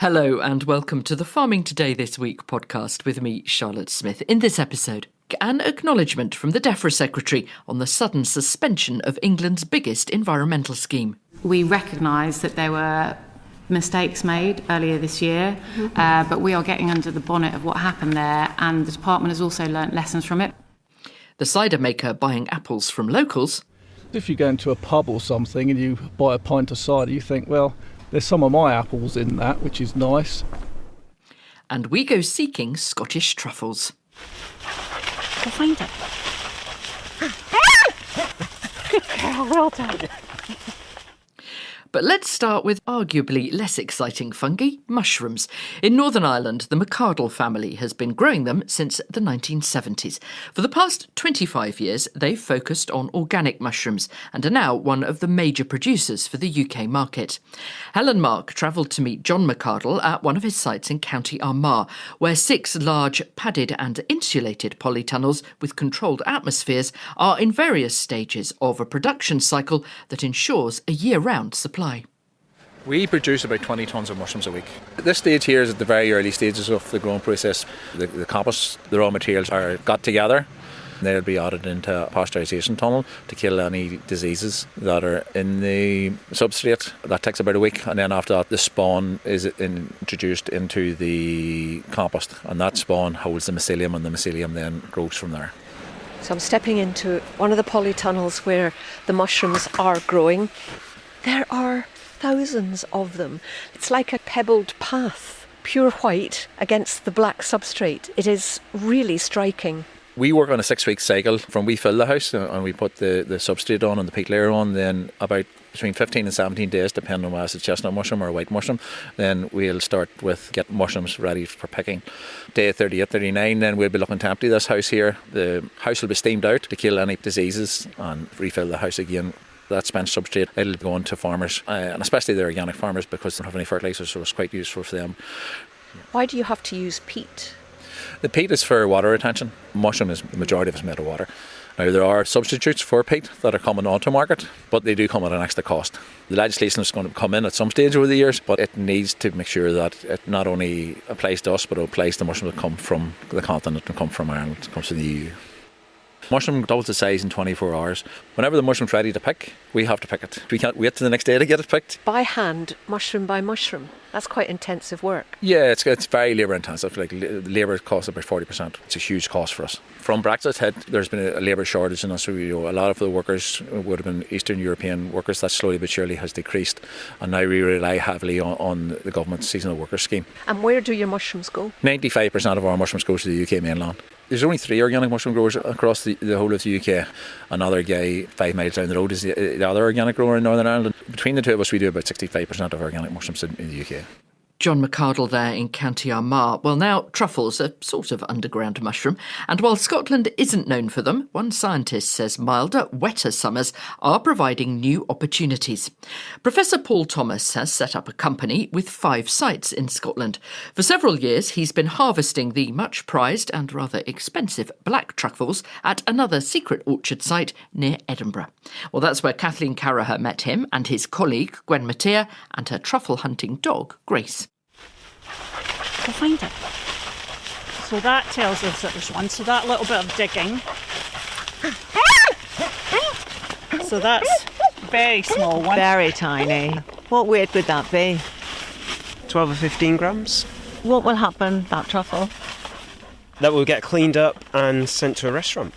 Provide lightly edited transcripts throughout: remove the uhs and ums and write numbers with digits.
Hello and welcome to the Farming Today This Week podcast with me, Charlotte Smith. In this episode, an acknowledgement from the DEFRA Secretary on the sudden suspension of England's biggest environmental scheme. We recognise that there were mistakes made earlier this year, but we are getting under the bonnet of what happened there, and the department has also learnt lessons from it. The cider maker buying apples from locals. If you go into a pub or something and you buy a pint of cider, you think, well, there's some of my apples in that, which is nice. And we go seeking Scottish truffles. Go find it. Good girl, well done. But let's start with arguably less exciting fungi, mushrooms. In Northern Ireland, the McArdle family has been growing them since the 1970s. For the past 25 years, they've focused on organic mushrooms and are now one of the major producers for the UK market. Helen Mark travelled to meet John McArdle at one of his sites in County Armagh, where 6 large padded and insulated polytunnels with controlled atmospheres are in various stages of a production cycle that ensures a year-round supply. We produce about 20 tonnes of mushrooms a week. This stage here is at the very early stages of the growing process. The compost, the raw materials are got together. They'll be added into a pasteurisation tunnel to kill any diseases that are in the substrate. That takes about a week, and then after that the spawn is introduced into the compost, and that spawn holds the mycelium, and the mycelium then grows from there. So I'm stepping into one of the polytunnels where the mushrooms are growing. There are thousands of them. It's like a pebbled path, pure white against the black substrate. It is really striking. We work on a 6-week cycle from we fill the house and we put the substrate on and the peat layer on. Then about between 15 and 17 days, depending on whether it's a chestnut mushroom or a white mushroom, then we'll start with getting mushrooms ready for picking. Day 38, 39, then we'll be looking to empty this house here. The house will be steamed out to kill any diseases and refill the house again. That spent substrate, it'll go on to farmers, and especially the organic farmers, because they don't have any fertilisers, so it's quite useful for them. Why do you have to use peat? The peat is for water retention. Mushroom is the majority of it is made of water. Now there are substitutes for peat that are coming onto market, but they do come at an extra cost. The legislation is going to come in at some stage over the years, but it needs to make sure that it not only applies to us, but it applies to mushrooms that come from the continent and come from Ireland, comes from the EU. Mushroom doubles the size in 24 hours. Whenever the mushroom's ready to pick, we have to pick it. We can't wait till the next day to get it picked. By hand, mushroom by mushroom. That's quite intensive work. Yeah, it's very labour intensive. Like labour costs about 40%. It's a huge cost for us. From Brexit hit, there's been a labour shortage in us. So, a lot of the workers would have been Eastern European workers. That slowly but surely has decreased. And now we rely heavily on the government's seasonal worker scheme. And where do your mushrooms go? 95% of our mushrooms go to the UK mainland. There's only 3 organic mushroom growers across the whole of the UK. Another guy 5 miles down the road is the other organic grower in Northern Ireland. Between the two of us, we do about 65% of organic mushrooms in the UK. John McArdle there in County Armagh. Well, now, truffles are sort of underground mushroom, and while Scotland isn't known for them, one scientist says milder, wetter summers are providing new opportunities. Professor Paul Thomas has set up a company with 5 sites in Scotland. For several years, he's been harvesting the much prized and rather expensive black truffles at another secret orchard site near Edinburgh. Well, that's where Kathleen Carraher met him and his colleague, Gwen Mattea, and her truffle hunting dog, Grace. Go find it. So that tells us that there's one. So that little bit of digging. So that's very small one. Very tiny. What weight would that be? 12 or 15 grams. What will happen, that truffle? That will get cleaned up and sent to a restaurant.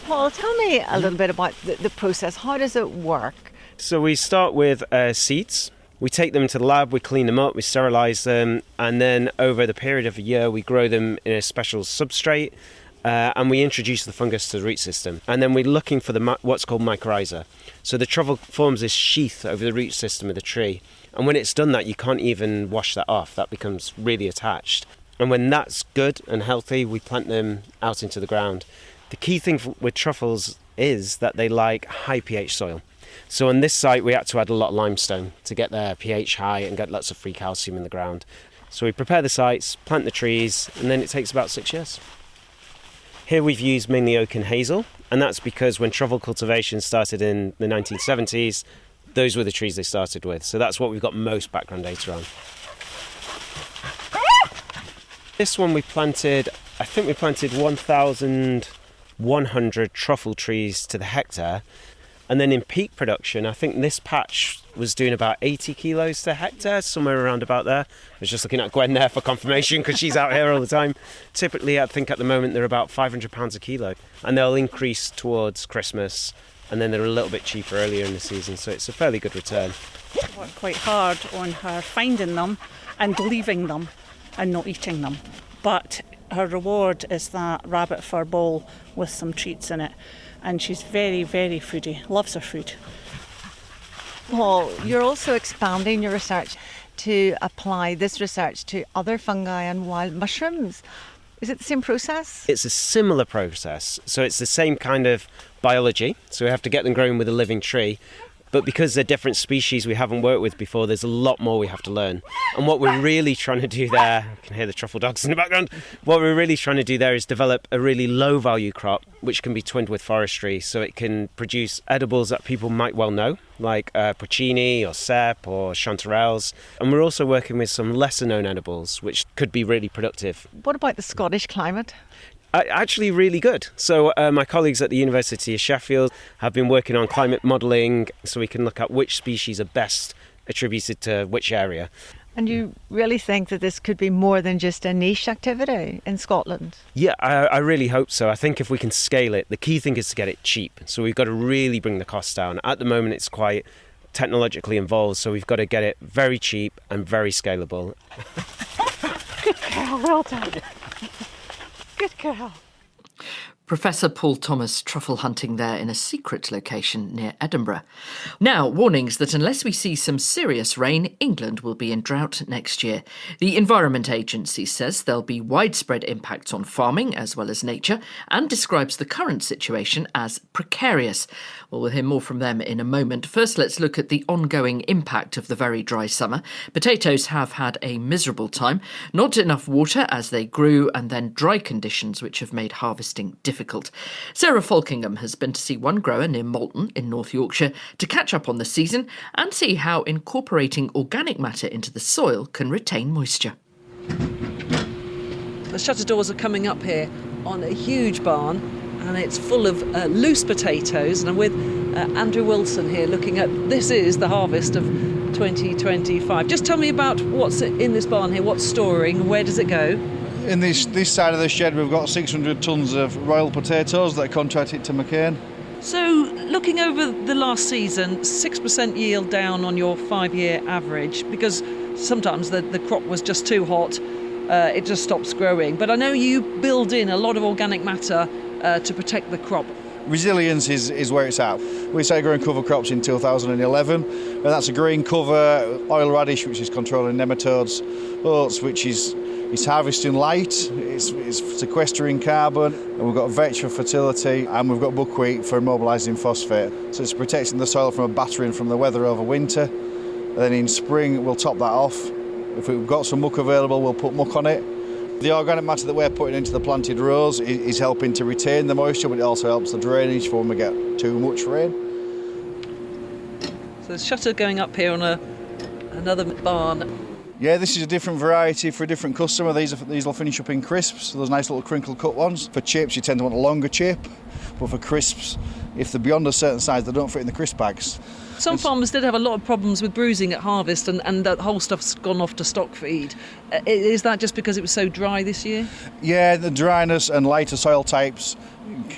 Paul, tell me a little bit about the process. How does it work? So we start with seeds. We take them to the lab, we clean them up, we sterilise them, and then over the period of a year we grow them in a special substrate and we introduce the fungus to the root system. And then we're looking for what's called mycorrhiza. So the truffle forms this sheath over the root system of the tree, and when it's done that, you can't even wash that off. That becomes really attached. And when that's good and healthy, we plant them out into the ground. The key thing with truffles is that they like high pH soil. So on this site, we had to add a lot of limestone to get their pH high and get lots of free calcium in the ground. So we prepare the sites, plant the trees, and then it takes about 6 years. Here we've used mainly oak and hazel, and that's because when truffle cultivation started in the 1970s, those were the trees they started with. So that's what we've got most background data on. This one I think we planted 1,100 truffle trees to the hectare. And then in peak production, I think this patch was doing about 80 kilos to hectare, somewhere around about there. I was just looking at Gwen there for confirmation because she's out here all the time. Typically, I think at the moment they're about £500 a kilo, and they'll increase towards Christmas, and then they're a little bit cheaper earlier in the season, so it's a fairly good return. I worked quite hard on her finding them and leaving them and not eating them. But her reward is that rabbit fur bowl with some treats in it. And she's very, very foodie, loves her food. Paul, you're also expanding your research to apply this research to other fungi and wild mushrooms. Is it the same process? It's a similar process. So it's the same kind of biology. So we have to get them growing with a living tree. But because they're different species we haven't worked with before, there's a lot more we have to learn. And what we're really trying to do there, I can hear the truffle dogs in the background, what we're really trying to do there is develop a really low value crop which can be twinned with forestry, so it can produce edibles that people might well know, like porcini or cep or chanterelles. And we're also working with some lesser known edibles which could be really productive. What about the Scottish climate? Actually really good. So my colleagues at the University of Sheffield have been working on climate modelling so we can look at which species are best attributed to which area. And you really think that this could be more than just a niche activity in Scotland? Yeah, I really hope so. I think if we can scale it, the key thing is to get it cheap. So we've got to really bring the costs down. At the moment it's quite technologically involved, so we've got to get it very cheap and very scalable. Good girl, well done. Good girl. Professor Paul Thomas truffle hunting there in a secret location near Edinburgh. Now, warnings that unless we see some serious rain, England will be in drought next year. The Environment Agency says there'll be widespread impacts on farming as well as nature and describes the current situation as precarious. Well, we'll hear more from them in a moment. First, let's look at the ongoing impact of the very dry summer. Potatoes have had a miserable time. Not enough water as they grew, and then dry conditions which have made harvesting difficult. Sarah Falkingham has been to see one grower near Malton in North Yorkshire to catch up on the season and see how incorporating organic matter into the soil can retain moisture. The shutter doors are coming up here on a huge barn, and it's full of loose potatoes, and I'm with Andrew Wilson here looking at, this is the harvest of 2025. Just tell me about what's in this barn here, what's storing, and where does it go? In this side of the shed we've got 600 tonnes of royal potatoes that are contracted to McCain. So looking over the last season, 6% yield down on your 5-year average, because sometimes the crop was just too hot, it just stops growing. But I know you build in a lot of organic matter to protect the crop. Resilience is where it's at. We started growing cover crops in 2011, and that's a green cover, oil radish, which is controlling nematodes, oats, which is harvesting light, it's sequestering carbon, and we've got vetch for fertility, and we've got buckwheat for immobilising phosphate. So it's protecting the soil from a battering from the weather over winter. And then in spring we'll top that off. If we've got some muck available, we'll put muck on it. The organic matter that we're putting into the planted rows is helping to retain the moisture, but it also helps the drainage for when we get too much rain. So there's shutter going up here on another barn. Yeah, this is a different variety for a different customer. These will finish up in crisps, so those nice little crinkle cut ones. For chips you tend to want a longer chip, but for crisps, if they're beyond a certain size, they don't fit in the crisp bags. Some farmers did have a lot of problems with bruising at harvest, and that whole stuff's gone off to stock feed. Is that just because it was so dry this year? Yeah, the dryness and lighter soil types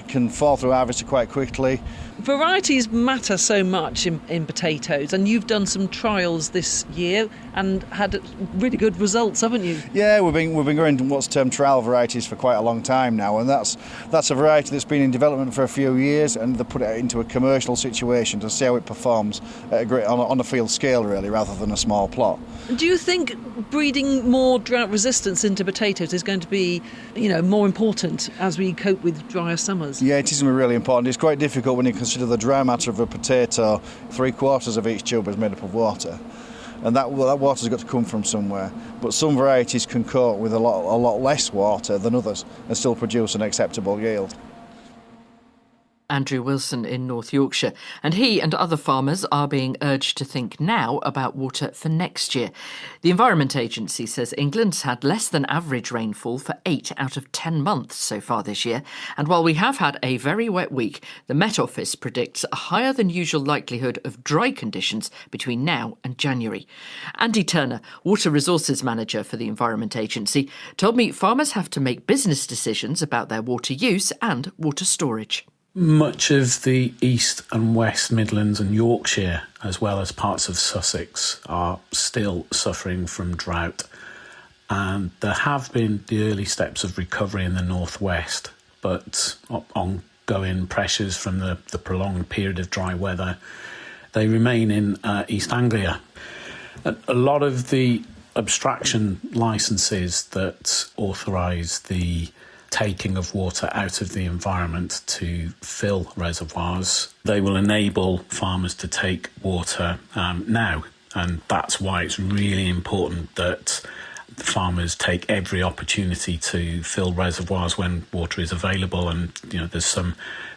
can fall through harvester quite quickly. Varieties matter so much in potatoes, and you've done some trials this year and had really good results, haven't you? Yeah, we've been growing what's termed trial varieties for quite a long time now, and that's a variety that's been in development for a few years, and they put it into a commercial situation to see how it performs at on a field scale, really, rather than a small plot. Do you think breeding more drought resistance into potatoes is going to be, more important as we cope with drier summers? Yeah, it is really important. It's quite difficult when you consider the dry matter of a potato. 3/4 of each tube is made up of water, and that water's got to come from somewhere. But some varieties can cope with a lot less water than others and still produce an acceptable yield. Andrew Wilson in North Yorkshire, and he and other farmers are being urged to think now about water for next year. The Environment Agency says England's had less than average rainfall for 8 out of 10 months so far this year, and while we have had a very wet week, the Met Office predicts a higher than usual likelihood of dry conditions between now and January. Andy Turner, Water Resources Manager for the Environment Agency, told me farmers have to make business decisions about their water use and water storage. Much of the East and West Midlands and Yorkshire, as well as parts of Sussex, are still suffering from drought. And there have been the early steps of recovery in the northwest, but ongoing pressures from the prolonged period of dry weather, they remain in East Anglia. A lot of the abstraction licences that authorise the taking of water out of the environment to fill reservoirs, they will enable farmers to take water now. And that's why it's really important that farmers take every opportunity to fill reservoirs when water is available. And, there's some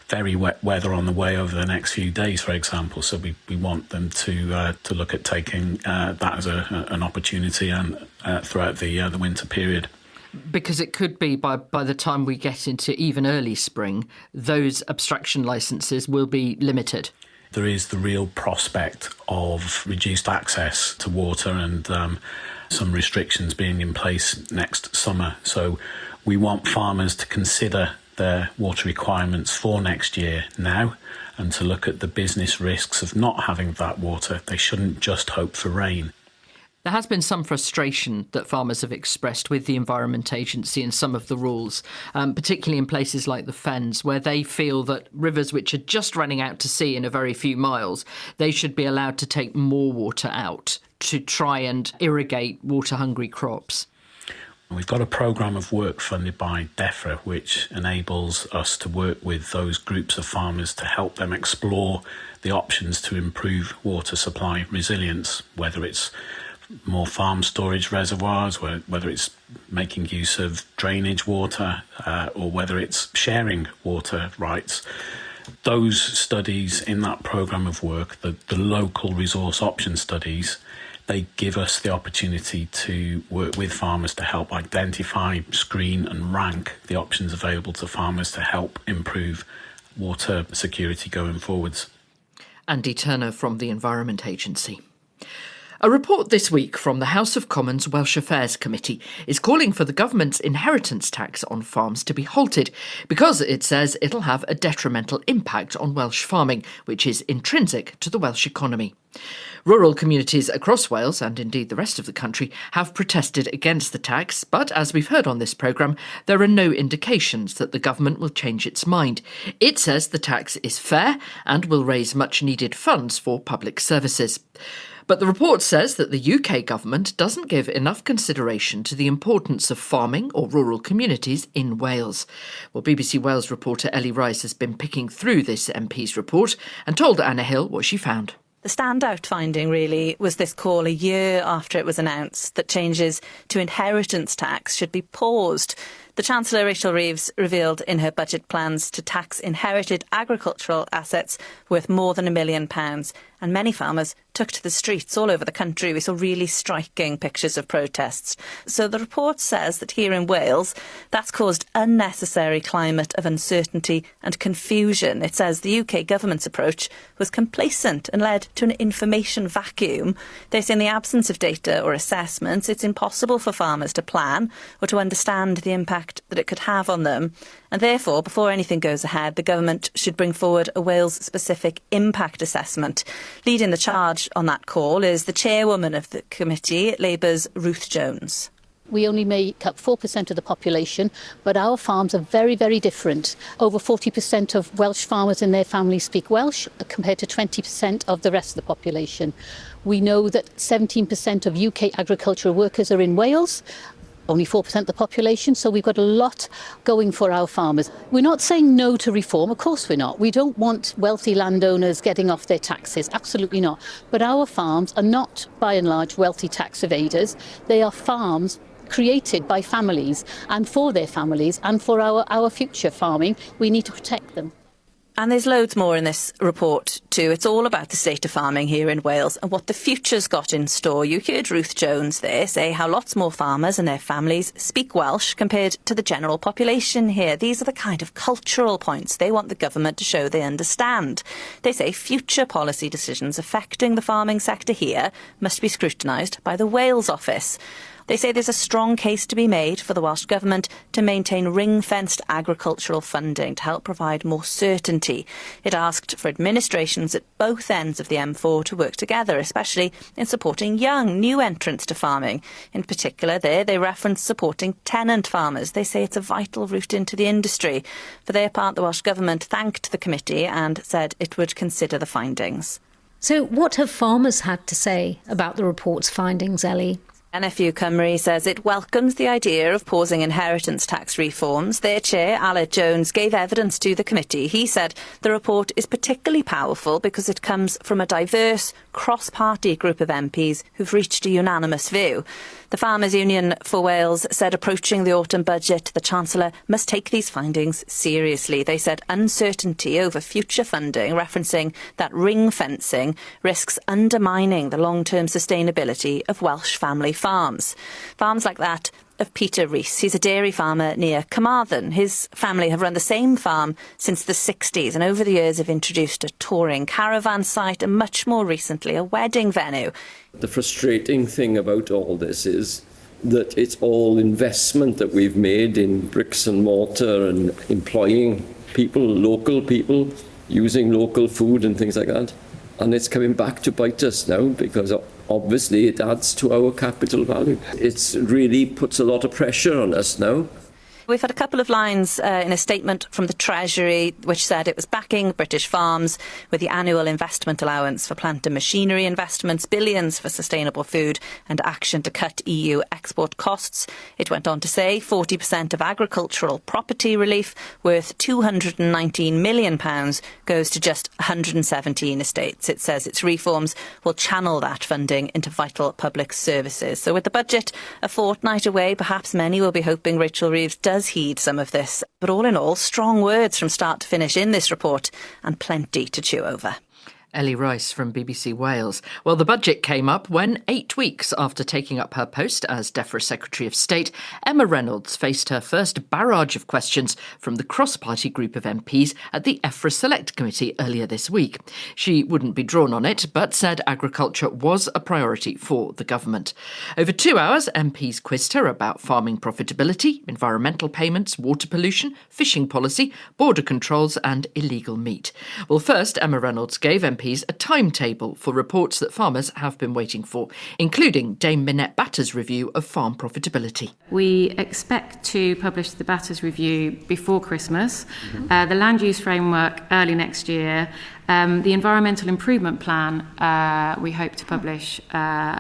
very wet weather on the way over the next few days, for example. So we want them to look at taking that as an opportunity and throughout the winter period. Because it could be by the time we get into even early spring, those abstraction licences will be limited. There is the real prospect of reduced access to water and some restrictions being in place next summer. So we want farmers to consider their water requirements for next year now and to look at the business risks of not having that water. They shouldn't just hope for rain. There has been some frustration that farmers have expressed with the Environment Agency and some of the rules, particularly in places like the Fens, where they feel that rivers which are just running out to sea in a very few miles, they should be allowed to take more water out to try and irrigate water-hungry crops. We've got a programme of work funded by DEFRA, which enables us to work with those groups of farmers to help them explore the options to improve water supply resilience, whether it's more farm storage reservoirs, whether it's making use of drainage water or whether it's sharing water rights. Those studies in that programme of work, the local resource option studies, they give us the opportunity to work with farmers to help identify, screen and rank the options available to farmers to help improve water security going forwards. Andy Turner from the Environment Agency. A report this week from the House of Commons Welsh Affairs Committee is calling for the government's inheritance tax on farms to be halted because it says it'll have a detrimental impact on Welsh farming, which is intrinsic to the Welsh economy. Rural communities across Wales, and indeed the rest of the country, have protested against the tax, but as we've heard on this programme, there are no indications that the government will change its mind. It says the tax is fair and will raise much needed funds for public services. But the report says that the UK government doesn't give enough consideration to the importance of farming or rural communities in Wales. Well, BBC Wales reporter Ellie Rice has been picking through this MP's report and told Anna Hill what she found. The standout finding, really, was this call a year after it was announced that changes to inheritance tax should be paused. The Chancellor, Rachel Reeves, revealed in her budget plans to tax inherited agricultural assets worth more than £1 million. And many farmers took to the streets all over the country. We saw really striking pictures of protests. So the report says that here in Wales, that's caused unnecessary climate of uncertainty and confusion. It says the UK government's approach was complacent and led to an information vacuum. They say in the absence of data or assessments, it's impossible for farmers to plan or to understand the impact that it could have on them. And therefore, before anything goes ahead, the government should bring forward a Wales-specific impact assessment. Leading the charge on that call is the chairwoman of the committee, Labour's Ruth Jones. We only make up 4% of the population, but our farms are very, very different. Over 40% of Welsh farmers and their families speak Welsh, compared to 20% of the rest of the population. We know that 17% of UK agricultural workers are in Wales, only 4% of the population, so we've got a lot going for our farmers. We're not saying no to reform, of course we're not. We don't want wealthy landowners getting off their taxes, absolutely not. But our farms are not, by and large, wealthy tax evaders. They are farms created by families and for their families, and for our future farming, we need to protect them. And there's loads more in this report too. It's all about the state of farming here in Wales and what the future's got in store. You heard Ruth Jones there say how lots more farmers and their families speak Welsh compared to the general population here. These are the kind of cultural points they want the government to show they understand. They say future policy decisions affecting the farming sector here must be scrutinised by the Wales office. They say there's a strong case to be made for the Welsh Government to maintain ring-fenced agricultural funding to help provide more certainty. It asked for administrations at both ends of the M4 to work together, especially in supporting young, new entrants to farming. In particular, they reference supporting tenant farmers. They say it's a vital route into the industry. For their part, the Welsh Government thanked the committee and said it would consider the findings. So what have farmers had to say about the report's findings, Ellie? NFU Cymru says it welcomes the idea of pausing inheritance tax reforms. Their chair, Aled Jones, gave evidence to the committee. He said the report is particularly powerful because it comes from a diverse, cross-party group of MPs who've reached a unanimous view. The Farmers Union for Wales said approaching the autumn budget, the Chancellor must take these findings seriously. They said uncertainty over future funding, referencing that ring fencing, risks undermining the long-term sustainability of Welsh family farms. Farms like that of Peter Rees. He's a dairy farmer near Carmarthen. His family have run the same farm since the 60s and over the years have introduced a touring caravan site and much more recently a wedding venue. The frustrating thing about all this is that it's all investment that we've made in bricks and mortar and employing people, local people, using local food and things like that. And it's coming back to bite us now because obviously it adds to our capital value. It really puts a lot of pressure on us now. We've had a couple of lines in a statement from the Treasury which said it was backing British farms with the annual investment allowance for plant and machinery investments, billions for sustainable food and action to cut EU export costs. It went on to say 40% of agricultural property relief worth £219 million goes to just 117 estates. It says its reforms will channel that funding into vital public services. So with the budget a fortnight away, perhaps many will be hoping Rachel Reeves does heed some of this. But all in all, strong words from start to finish in this report and plenty to chew over. Ellie Rice from BBC Wales. Well, the budget came up when 8 weeks after taking up her post as DEFRA Secretary of State, Emma Reynolds faced her first barrage of questions from the cross-party group of MPs at the EFRA Select Committee earlier this week. She wouldn't be drawn on it, but said agriculture was a priority for the government. Over 2 hours, MPs quizzed her about farming profitability, environmental payments, water pollution, fishing policy, border controls and illegal meat. Well, first, Emma Reynolds gave MPs a timetable for reports that farmers have been waiting for, including Dame Minette Batter's review of farm profitability. We expect to publish the Batters Review before Christmas, the land use framework early next year, the environmental improvement plan we hope to publish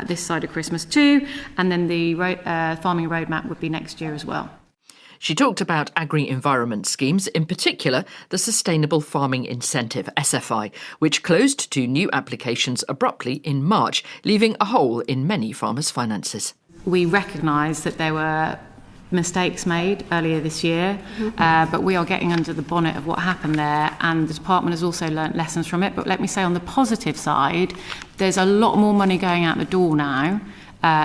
this side of Christmas too, and then the farming roadmap would be next year as well. She talked about agri-environment schemes, in particular the Sustainable Farming Incentive, SFI, which closed to new applications abruptly in March, leaving a hole in many farmers' finances. We recognise that there were mistakes made earlier this year, but we are getting under the bonnet of what happened there, and the department has also learnt lessons from it. But let me say, on the positive side, there's a lot more money going out the door now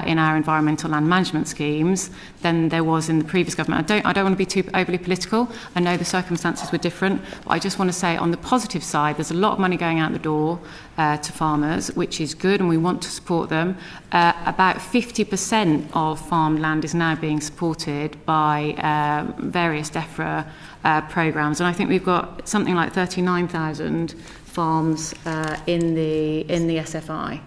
in our environmental land management schemes than there was in the previous government. I don't want to be too overly political. I know the circumstances were different, but I just want to say on the positive side, there's a lot of money going out the door to farmers, which is good, and we want to support them. About 50% of farmed land is now being supported by various DEFRA programmes, and I think we've got something like 39,000 farms in the SFI.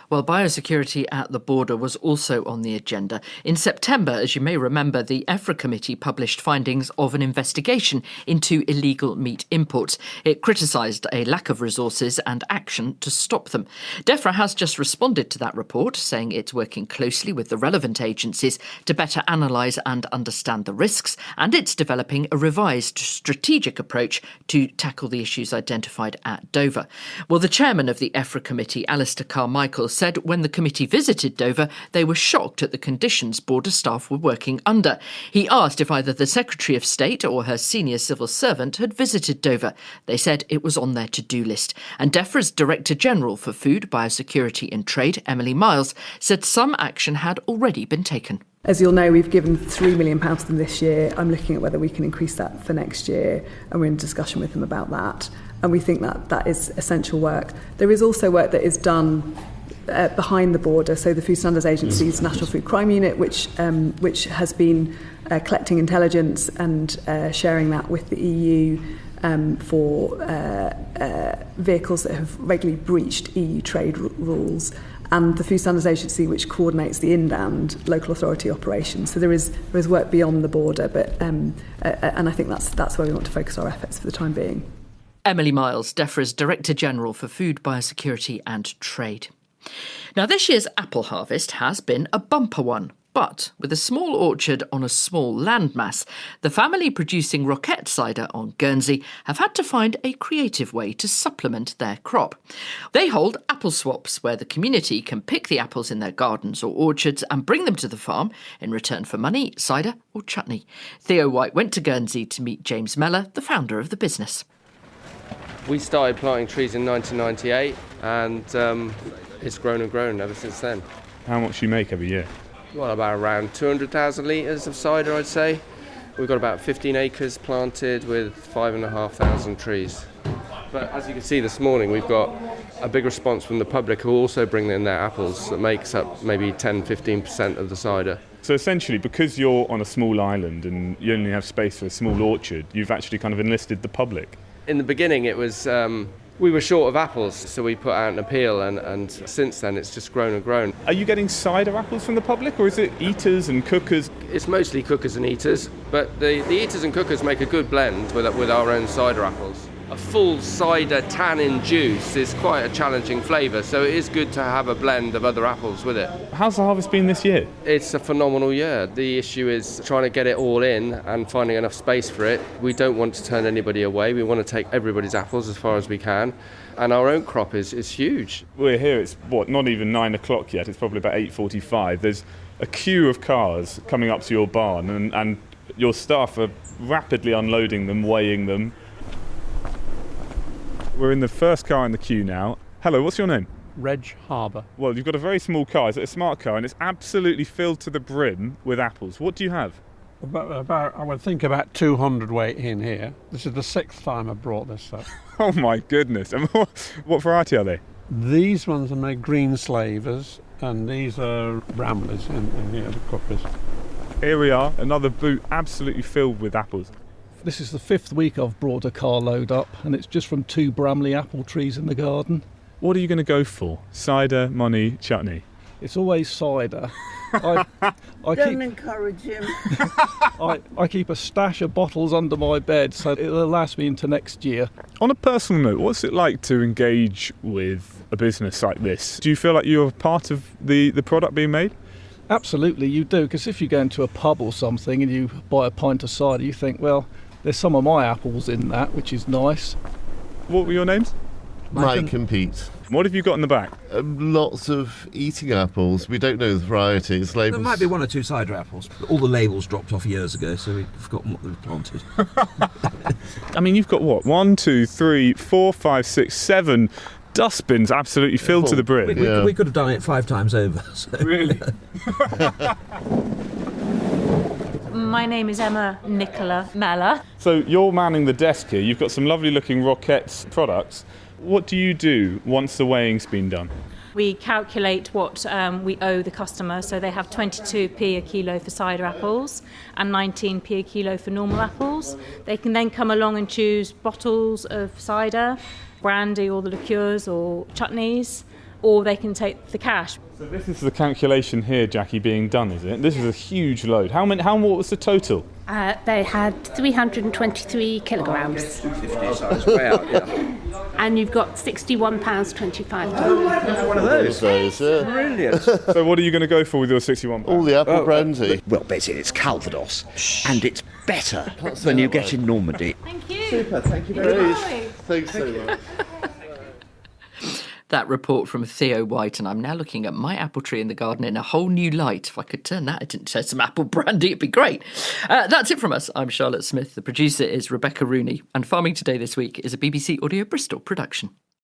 Well, biosecurity at the border was also on the agenda. In September, as you may remember, the EFRA committee published findings of an investigation into illegal meat imports. It criticised a lack of resources and action to stop them. DEFRA has just responded to that report, saying it's working closely with the relevant agencies to better analyse and understand the risks, and it's developing a revised strategic approach to tackle the issues identified at Dover. Well, the chairman of the EFRA committee, Alistair Carmichael, said when the committee visited Dover, they were shocked at the conditions border staff were working under. He asked if either the Secretary of State or her senior civil servant had visited Dover. They said it was on their to-do list. And DEFRA's Director General for Food, Biosecurity and Trade, Emily Miles, said some action had already been taken. As you'll know, we've given £3 million to them this year. I'm looking at whether we can increase that for next year, and we're in discussion with them about that. And we think that that is essential work. There is also work that is done behind the border. So the Food Standards Agency's National Food Crime Unit, which has been collecting intelligence and sharing that with the EU for vehicles that have regularly breached EU trade rules. And the Food Standards Agency, which coordinates the inland local authority operations. So there is work beyond the border, but and I think that's where we want to focus our efforts for the time being. Emily Miles, DEFRA's Director General for Food, Biosecurity and Trade. Now, this year's apple harvest has been a bumper one. But with a small orchard on a small landmass, the family producing Roquette cider on Guernsey have had to find a creative way to supplement their crop. They hold apple swaps, where the community can pick the apples in their gardens or orchards and bring them to the farm in return for money, cider or chutney. Theo White went to Guernsey to meet James Mellor, the founder of the business. We started planting trees in 1998 and it's grown and grown ever since then. How much do you make every year? Well, about around 200,000 litres of cider, I'd say. We've got about 15 acres planted with 5,500 trees. But as you can see this morning, we've got a big response from the public who also bring in their apples that makes up maybe 10-15% of the cider. So essentially, because you're on a small island and you only have space for a small orchard, you've actually kind of enlisted the public. In the beginning, it was we were short of apples, so we put out an appeal, and since then it's just grown and grown. Are you getting cider apples from the public, or is it eaters and cookers? It's mostly cookers and eaters, but the eaters and cookers make a good blend with our own cider apples. A full cider tannin juice is quite a challenging flavour, so it is good to have a blend of other apples with it. How's the harvest been this year? It's a phenomenal year. The issue is trying to get it all in and finding enough space for it. We don't want to turn anybody away. We want to take everybody's apples as far as we can. And our own crop is huge. We're here, it's not even 9 o'clock yet, it's probably about 8:45. There's a queue of cars coming up to your barn and your staff are rapidly unloading them, weighing them. We're in the first car in the queue now. Hello, what's your name? Reg Harbour. Well, you've got a very small car. Is it a smart car? And it's absolutely filled to the brim with apples. What do you have? About I would think about 200 weight in here. This is the 6th time I've brought this up. Oh my goodness. And what variety are they? These ones are my green slavers, and these are bramblers in here, the cookers. Here we are, another boot absolutely filled with apples. This is the 5th week I've brought a carload up, and it's just from 2 Bramley apple trees in the garden. What are you going to go for? Cider, money, chutney? It's always cider. Don't encourage him. I keep a stash of bottles under my bed, so it'll last me into next year. On a personal note, what's it like to engage with a business like this? Do you feel like you're part of the product being made? Absolutely, you do, because if you go into a pub or something and you buy a pint of cider, you think, well, there's some of my apples in that, which is nice. What were your names? Mike and Pete. What have you got in the back? Lots of eating apples. We don't know the varieties. Labels. There might be 1 or 2 cider apples. All the labels dropped off years ago, so we've forgotten what they've planted. I mean, you've got what? 1, 2, 3, 4, 5, 6, 7 dustbins absolutely filled to the brim. We could have done it 5 times over. So. Really? My name is Emma Nicola Mellor. So you're manning the desk here. You've got some lovely looking Roquette products. What do you do once the weighing's been done? We calculate what we owe the customer, so they have 22p a kilo for cider apples and 19p a kilo for normal apples. They can then come along and choose bottles of cider, brandy or the liqueurs or chutneys, or they can take the cash. So this is the calculation here, Jackie, being done, is it? This is a huge load. What was the total? They had 323 kilograms. 250, so it's way out, yeah. And you've got £61.25. One of those days, yeah. Brilliant. So what are you going to go for with your £61? All the apple brandy. Well, basically it's Calvados, and it's better than you get in Normandy. Thank you. Super, thank you very much. Thanks so much. That report from Theo White, and I'm now looking at my apple tree in the garden in a whole new light. If I could turn that into some apple brandy, it'd be great. That's it from us. I'm Charlotte Smith. The producer is Rebecca Rooney. And Farming Today this week is a BBC Audio Bristol production.